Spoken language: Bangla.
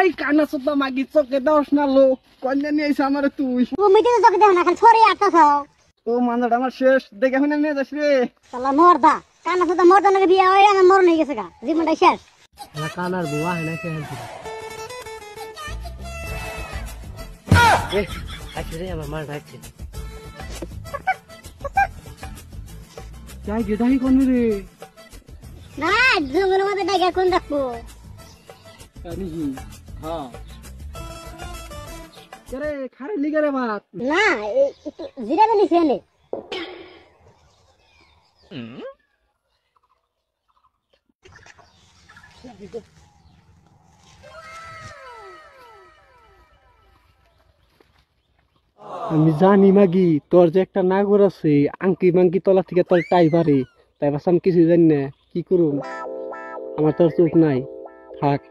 এই কানা সুতা মাগি চোখে দশ না লো কন্যা নিয়ে এসে আমার তুই তুমি তো চোখে দেখো না খালি ছড়ে আটকাছ ও মানটা আমার শেষ দেখে শুনে নিয়ে যাস রে শালা মর্দা কানা সাথে মর্দা নাকি বিয়ে হয়ে আমার মরণ হয়ে গেছে গা জীবনটা শেষ কানার বুয়া হয় না কে রে আমার মার ডাকছে যাই গেদাই কোন রে না জঙ্গলের মধ্যে ডাইকা কোন রাখবো জানি কি হ্যাঁ রে খারে লিগে রে বাত না একটু জিরাবে নিছে এনে আমি জানি মাগি তোর যে একটা নাগর আছে আংকি মাংকি তলা থেকে তোর টাই পারে তাই বাস আমি কিছু জানি না কি করুম আমার তোর চোখ নাই থাক